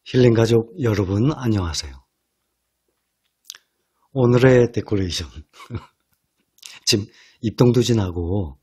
힐링 가족 여러분 안녕하세요. 오늘의 데코레이션 지금 입동도 지나고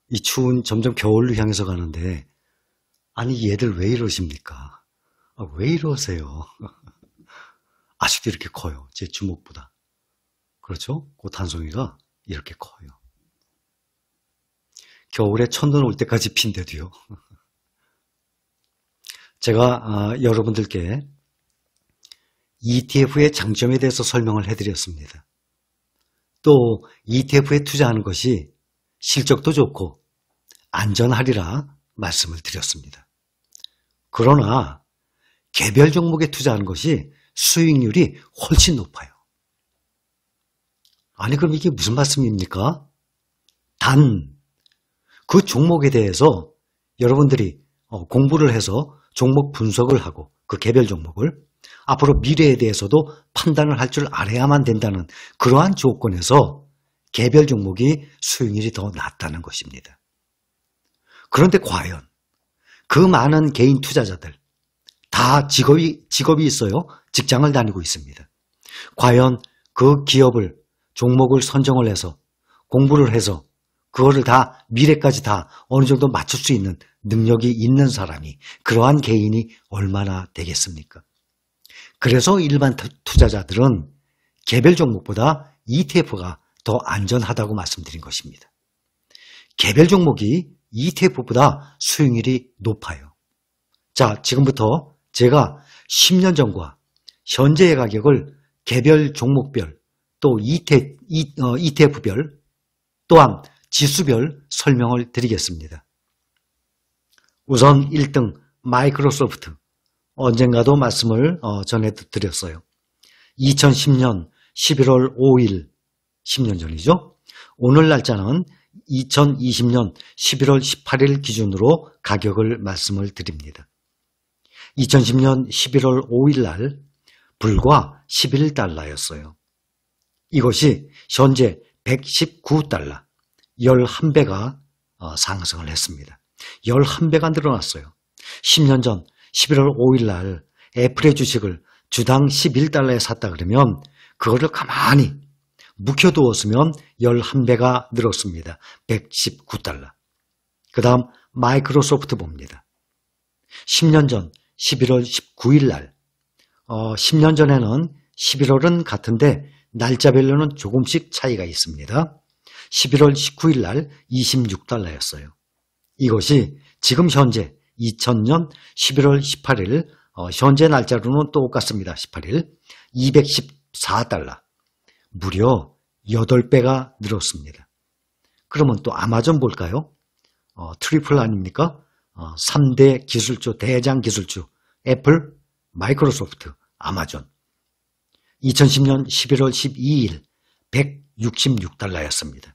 이 추운 점점 겨울로 향해서 가는데 아니 얘들 왜 이러십니까? 왜 이러세요? 아직도 이렇게 커요. 제 주먹보다. 그렇죠? 꽃 한 송이가 이렇게 커요. 겨울에 첫눈 올 때까지 핀데도요. 제가 여러분들께 ETF의 장점에 대해서 설명을 해드렸습니다. 또 ETF에 투자하는 것이 실적도 좋고 안전하리라 말씀을 드렸습니다. 그러나 개별 종목에 투자하는 것이 수익률이 훨씬 높아요. 아니 그럼 이게 무슨 말씀입니까? 단 그 종목에 대해서 여러분들이 공부를 해서 종목 분석을 하고 그 개별 종목을 앞으로 미래에 대해서도 판단을 할 줄 알아야만 된다는 그러한 조건에서 개별 종목이 수익률이 더 낮다는 것입니다. 그런데 과연 그 많은 개인 투자자들 다 직업이 있어요. 직장을 다니고 있습니다. 과연 그 기업을 종목을 선정을 해서 공부를 해서 그거를 다 미래까지 다 어느 정도 맞출 수 있는 능력이 있는 사람이 그러한 개인이 얼마나 되겠습니까? 그래서 일반 투자자들은 개별 종목보다 ETF가 더 안전하다고 말씀드린 것입니다. 개별 종목이 ETF보다 수익률이 높아요. 자, 지금부터 제가 10년 전과 현재의 가격을 개별 종목별 또 ETF별 또한 지수별 설명을 드리겠습니다. 우선 1등 마이크로소프트 언젠가도 말씀을 전해드렸어요. 2010년 11월 5일 10년 전이죠. 오늘 날짜는 2020년 11월 18일 기준으로 가격을 말씀을 드립니다. 2010년 11월 5일 날 불과 11달러였어요. 이것이 현재 119달러 11배가 상승을 했습니다. 11배가 늘어났어요. 10년 전 11월 5일 날 애플의 주식을 주당 11달러에 샀다 그러면 그거를 가만히 묵혀두었으면 11배가 늘었습니다. 119달러. 그 다음 마이크로소프트 봅니다. 10년 전 11월 19일 날 10년 전에는 11월은 같은데 날짜별로는 조금씩 차이가 있습니다. 11월 19일 날 26달러였어요. 이것이 지금 현재 2000년 11월 18일 현재 날짜로는 똑같습니다. 18일 214달러 무려 8배가 늘었습니다. 그러면 또 아마존 볼까요? 트리플 아닙니까? 3대 기술주 대장 기술주 애플, 마이크로소프트, 아마존 2010년 11월 12일 166달러였습니다.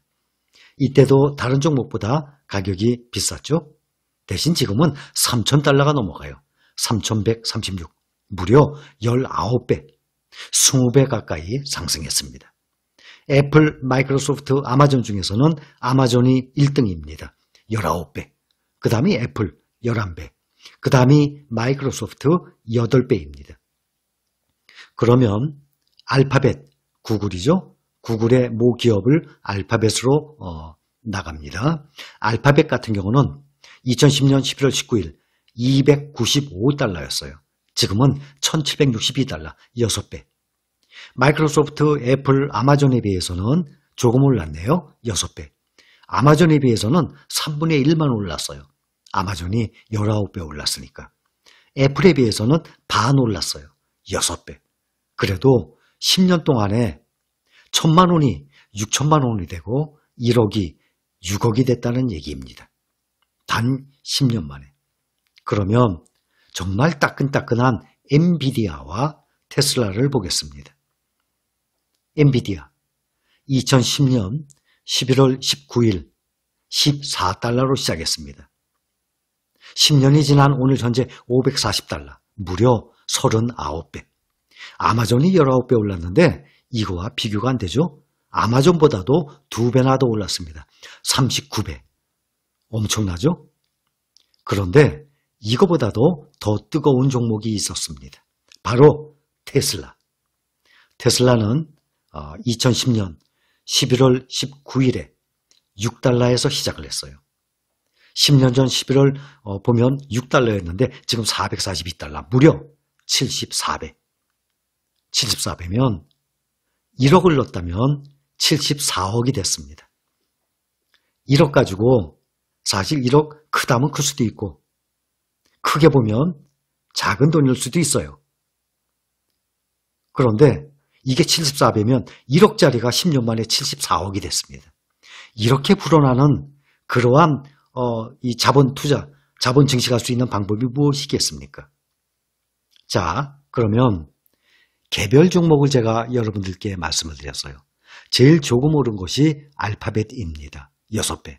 이때도 다른 종목보다 가격이 비쌌죠. 대신 지금은 3,000달러가 넘어가요. 3,136 무려 19배 20배 가까이 상승했습니다. 애플, 마이크로소프트, 아마존 중에서는 아마존이 1등입니다. 19배 그 다음이 애플 11배 그 다음이 마이크로소프트 8배입니다. 그러면 알파벳 구글이죠. 구글의 모 기업을 알파벳으로 나갑니다. 알파벳 같은 경우는 2010년 11월 19일 295달러였어요. 지금은 1762달러 6배. 마이크로소프트, 애플, 아마존에 비해서는 조금 올랐네요. 6배. 아마존에 비해서는 3분의 1만 올랐어요. 아마존이 19배 올랐으니까. 애플에 비해서는 반 올랐어요. 6배. 그래도 10년 동안에 1,000만 원이 6천만 원이 되고 1억이 6억이 됐다는 얘기입니다. 단 10년 만에. 그러면 정말 따끈따끈한 엔비디아와 테슬라를 보겠습니다. 엔비디아 2010년 11월 19일 14달러로 시작했습니다. 10년이 지난 오늘 현재 540달러 무려 39배. 아마존이 19배 올랐는데 이거와 비교가 안 되죠. 아마존보다도 2배나 더 올랐습니다. 39배. 엄청나죠? 그런데 이거보다도 더 뜨거운 종목이 있었습니다. 바로 테슬라. 테슬라는 2010년 11월 19일에 6달러에서 시작을 했어요. 10년 전 11월 보면 6달러였는데 지금 442달러, 무려 74배. 74배면 1억을 넣었다면 74억이 됐습니다. 1억 가지고 사실 1억 크다면 클 수도 있고 크게 보면 작은 돈일 수도 있어요. 그런데 이게 74배면 1억짜리가 10년 만에 74억이 됐습니다. 이렇게 불어나는 그러한 이 자본 투자, 자본 증식할 수 있는 방법이 무엇이겠습니까? 자, 그러면 개별 종목을 제가 여러분들께 말씀을 드렸어요. 제일 조금 오른 것이 알파벳입니다. 6배.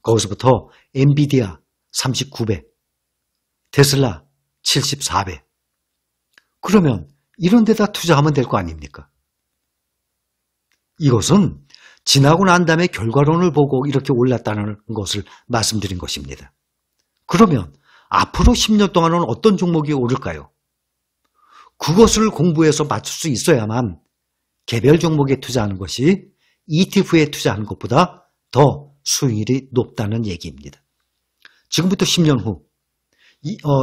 거기서부터 엔비디아 39배, 테슬라 74배. 그러면 이런 데다 투자하면 될 거 아닙니까? 이것은 지나고 난 다음에 결과론을 보고 이렇게 올랐다는 것을 말씀드린 것입니다. 그러면 앞으로 10년 동안은 어떤 종목이 오를까요? 그것을 공부해서 맞출 수 있어야만 개별 종목에 투자하는 것이 ETF에 투자하는 것보다 더 수익률이 높다는 얘기입니다. 지금부터 10년 후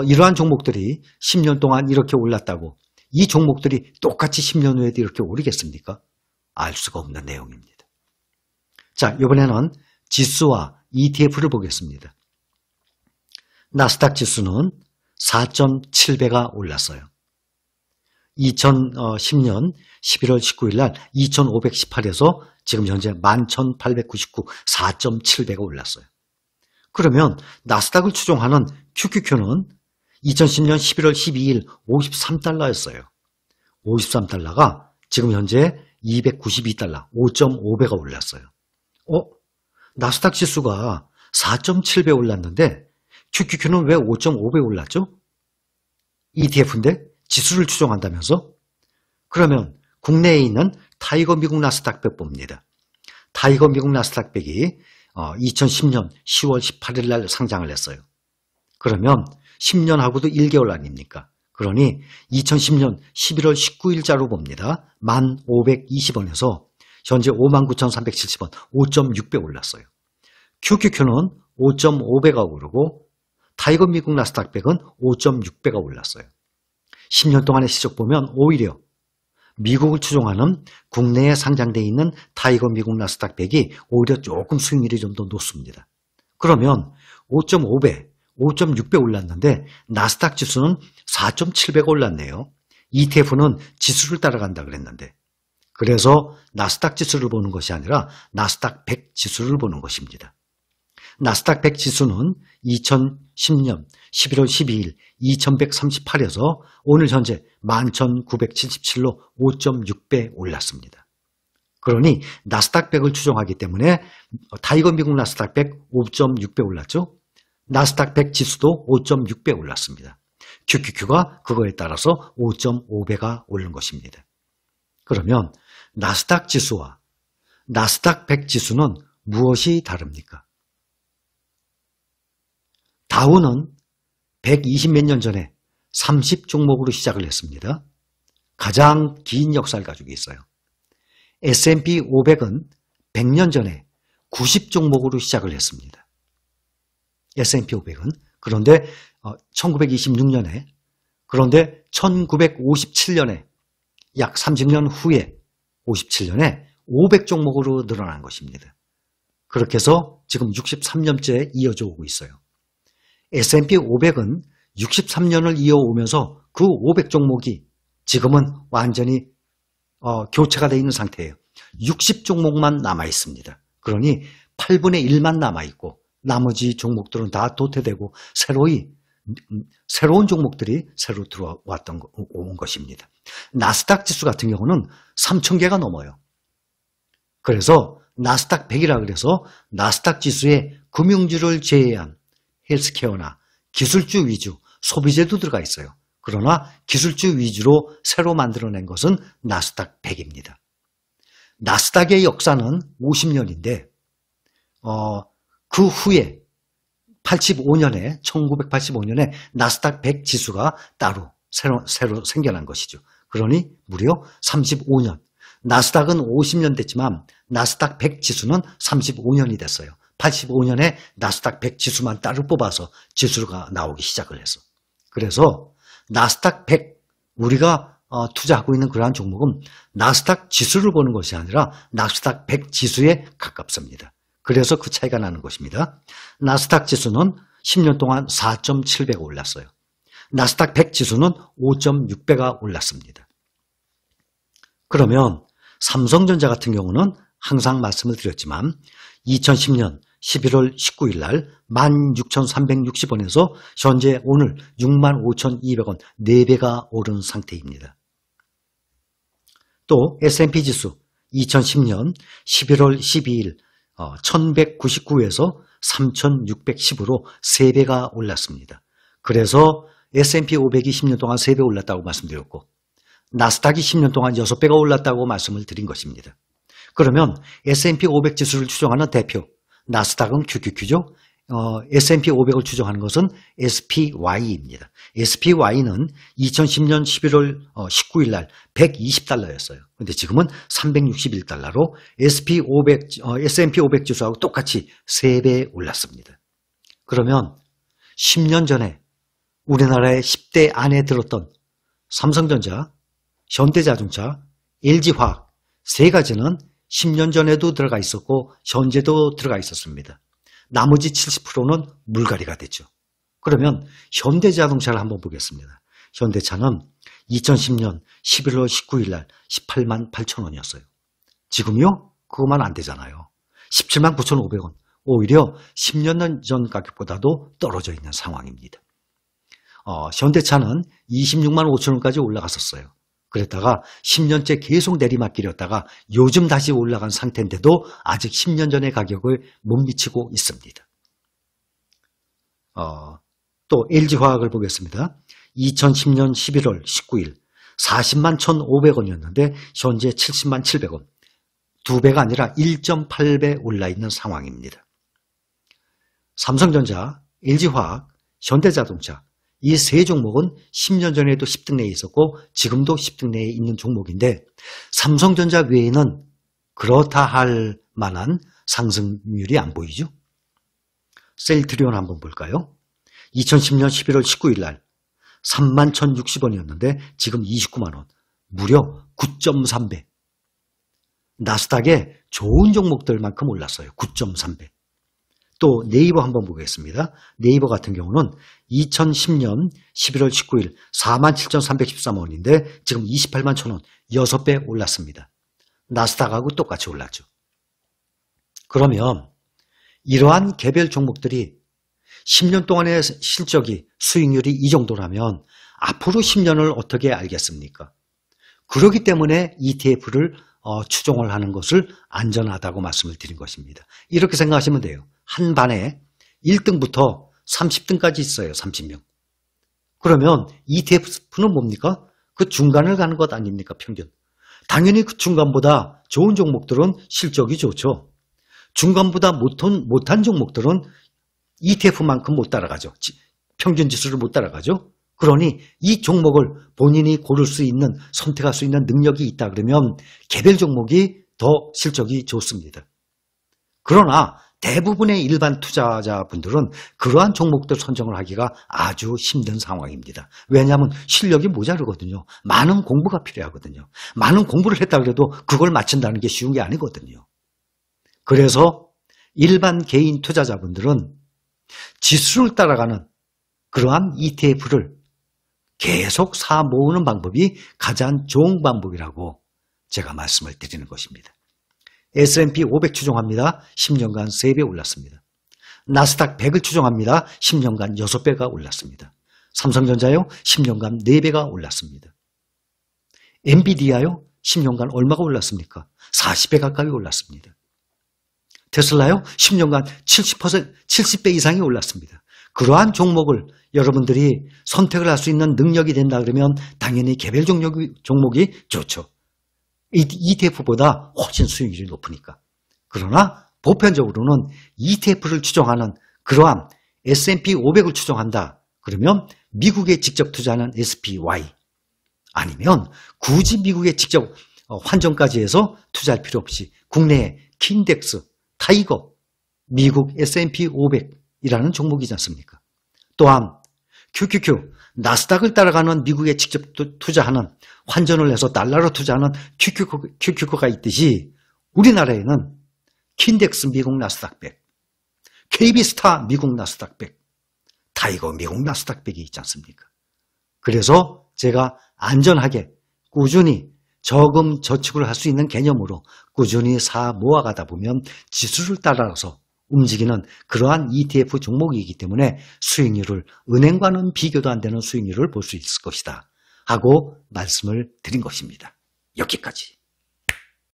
이러한 종목들이 10년 동안 이렇게 올랐다고 이 종목들이 똑같이 10년 후에도 이렇게 오르겠습니까? 알 수가 없는 내용입니다. 자, 이번에는 지수와 ETF를 보겠습니다. 나스닥 지수는 4.7배가 올랐어요. 2010년 11월 19일 날 2518에서 지금 현재 11,899, 4.7배가 올랐어요. 그러면 나스닥을 추종하는 QQQ는 2010년 11월 12일 53달러였어요. 53달러가 지금 현재 292달러, 5.5배가 올랐어요. 나스닥 지수가 4.7배 올랐는데 QQQ는 왜 5.5배 올랐죠? ETF인데 지수를 추종한다면서? 그러면 국내에 있는 타이거 미국 나스닥 100 봅니다. 타이거 미국 나스닥 100이 2010년 10월 18일 날 상장을 했어요. 그러면 10년하고도 1개월 아닙니까? 그러니 2010년 11월 19일자로 봅니다. 1,520원에서 현재 59,370원, 5.6배 올랐어요. QQQ는 5.5배가 오르고 타이거 미국 나스닥 100은 5.6배가 올랐어요. 10년 동안의 시적 보면 오히려 미국을 추종하는 국내에 상장되어 있는 타이거 미국 나스닥 100이 오히려 조금 수익률이 좀 더 높습니다. 그러면 5.5배, 5.6배 올랐는데 나스닥 지수는 4.7배가 올랐네요. ETF는 지수를 따라간다 그랬는데 그래서 나스닥 지수를 보는 것이 아니라 나스닥 100 지수를 보는 것입니다. 나스닥 100 지수는 2010년 11월 12일 2138에서 오늘 현재 11,977로 5.6배 올랐습니다. 그러니 나스닥 100을 추종하기 때문에 타이거 미국 나스닥 100 5.6배 올랐죠. 나스닥 100 지수도 5.6배 올랐습니다. QQQ가 그거에 따라서 5.5배가 오른 것입니다. 그러면 나스닥 지수와 나스닥 100 지수는 무엇이 다릅니까? 다우는 120몇 년 전에 30종목으로 시작을 했습니다. 가장 긴 역사를 가지고 있어요. S&P 500은 100년 전에 90종목으로 시작을 했습니다. S&P 500은 그런데 1926년에 그런데 1957년에 약 30년 후에 57년에 500종목으로 늘어난 것입니다. 그렇게 해서 지금 63년째 이어져 오고 있어요. S&P 500은 63년을 이어오면서 그 500종목이 지금은 완전히 교체가 되어 있는 상태예요. 60종목만 남아 있습니다. 그러니 8분의 1만 남아 있고 나머지 종목들은 다 도태되고 새로운 종목들이 새로 들어왔던 온 것입니다. 나스닥 지수 같은 경우는 3,000개가 넘어요. 그래서 나스닥 100이라 그래서 나스닥 지수에 금융주를 제외한 헬스케어나 기술주 위주, 소비재도 들어가 있어요. 그러나 기술주 위주로 새로 만들어낸 것은 나스닥 100입니다. 나스닥의 역사는 50년인데 그 후에 1985년에 나스닥 100 지수가 따로 새로 생겨난 것이죠. 그러니 무려 35년. 나스닥은 50년 됐지만 나스닥 100 지수는 35년이 됐어요. 85년에 나스닥 100 지수만 따로 뽑아서 지수가 나오기 시작을 해서. 그래서 나스닥 100, 우리가 투자하고 있는 그러한 종목은 나스닥 지수를 보는 것이 아니라 나스닥 100 지수에 가깝습니다. 그래서 그 차이가 나는 것입니다. 나스닥 지수는 10년 동안 4.7배가 올랐어요. 나스닥 100 지수는 5.6배가 올랐습니다. 그러면 삼성전자 같은 경우는 항상 말씀을 드렸지만 2010년 11월 19일 날 16,360원에서 현재 오늘 65,200원 4배가 오른 상태입니다. 또 S&P 지수 2010년 11월 12일 1199에서 3610으로 3배가 올랐습니다. 그래서 S&P 500이 10년 동안 3배 올랐다고 말씀드렸고 나스닥이 10년 동안 6배가 올랐다고 말씀을 드린 것입니다. 그러면 S&P 500 지수를 추정하는 대표, 나스닥은 QQQ죠. S&P 500을 추정하는 것은 SPY입니다. SPY는 2010년 11월 19일 날 120달러였어요. 근데 지금은 361달러로 S&P 500 지수하고 똑같이 3배 올랐습니다. 그러면 10년 전에 우리나라의 10대 안에 들었던 삼성전자, 현대자동차, LG화학 세 가지는 10년 전에도 들어가 있었고 현재도 들어가 있었습니다. 나머지 70%는 물갈이가 됐죠. 그러면 현대자동차를 한번 보겠습니다. 현대차는 2010년 11월 19일 날 18만 8천 원이었어요. 지금요? 그것만 안 되잖아요. 17만 9,500원. 오히려 10년 전 가격보다도 떨어져 있는 상황입니다. 현대차는 26만 5천 원까지 올라갔었어요. 그랬다가 10년째 계속 내리막길이었다가 요즘 다시 올라간 상태인데도 아직 10년 전의 가격을 못 미치고 있습니다. 또 LG화학을 보겠습니다. 2010년 11월 19일 40만 1,500원이었는데 현재 70만 700원. 2배가 아니라 1.8배 올라 있는 상황입니다. 삼성전자, LG화학, 현대자동차 이 세 종목은 10년 전에도 10등 내에 있었고 지금도 10등 내에 있는 종목인데 삼성전자 외에는 그렇다 할 만한 상승률이 안 보이죠? 셀트리온 한번 볼까요? 2010년 11월 19일 날 3만 1,060원이었는데 지금 29만 원. 무려 9.3배. 나스닥에 좋은 종목들만큼 올랐어요. 9.3배. 또 네이버 한번 보겠습니다. 네이버 같은 경우는 2010년 11월 19일 47,313원인데 지금 28만 1,000원 6배 올랐습니다. 나스닥하고 똑같이 올랐죠. 그러면 이러한 개별 종목들이 10년 동안의 실적이 수익률이 이 정도라면 앞으로 10년을 어떻게 알겠습니까? 그렇기 때문에 ETF를 추종을 하는 것을 안전하다고 말씀을 드린 것입니다. 이렇게 생각하시면 돼요. 한 반에 1등부터 30등까지 있어요. 30명. 그러면 ETF는 뭡니까? 그 중간을 가는 것 아닙니까? 평균. 당연히 그 중간보다 좋은 종목들은 실적이 좋죠. 중간보다 못한 종목들은 ETF만큼 못 따라가죠. 평균 지수를 못 따라가죠. 그러니 이 종목을 본인이 고를 수 있는, 선택할 수 있는 능력이 있다 그러면 개별 종목이 더 실적이 좋습니다. 그러나 대부분의 일반 투자자분들은 그러한 종목들 선정을 하기가 아주 힘든 상황입니다. 왜냐하면 실력이 모자르거든요. 많은 공부가 필요하거든요. 많은 공부를 했다 그래도 그걸 맞춘다는 게 쉬운 게 아니거든요. 그래서 일반 개인 투자자분들은 지수를 따라가는 그러한 ETF를 계속 사 모으는 방법이 가장 좋은 방법이라고 제가 말씀을 드리는 것입니다. S&P 500 추종합니다. 10년간 3배 올랐습니다. 나스닥 100을 추종합니다. 10년간 6배가 올랐습니다. 삼성전자요? 10년간 4배가 올랐습니다. 엔비디아요? 10년간 얼마가 올랐습니까? 40배 가까이 올랐습니다. 테슬라요? 10년간 70배 이상이 올랐습니다. 그러한 종목을 여러분들이 선택을 할 수 있는 능력이 된다 그러면 당연히 개별 종목이 좋죠. ETF보다 훨씬 수익률이 높으니까. 그러나 보편적으로는 ETF를 추종하는 그러한 S&P 500을 추종한다. 그러면 미국에 직접 투자하는 SPY 아니면 굳이 미국에 직접 환전까지 해서 투자할 필요 없이 국내에 킨덱스, 타이거, 미국 S&P 500이라는 종목이지 않습니까? 또한 QQQ, 나스닥을 따라가는 미국에 직접 투자하는 환전을 해서 달러로 투자하는 QQQ가 있듯이 우리나라에는 킨덱스 미국 나스닥 100, KB스타 미국 나스닥 100, 타이거 미국 나스닥 100이 있지 않습니까? 그래서 제가 안전하게 꾸준히 저금 저축을 할 수 있는 개념으로 꾸준히 모아가다 보면 지수를 따라서 움직이는 그러한 ETF 종목이기 때문에 수익률을 은행과는 비교도 안 되는 수익률을 볼 수 있을 것이다 하고 말씀을 드린 것입니다. 여기까지.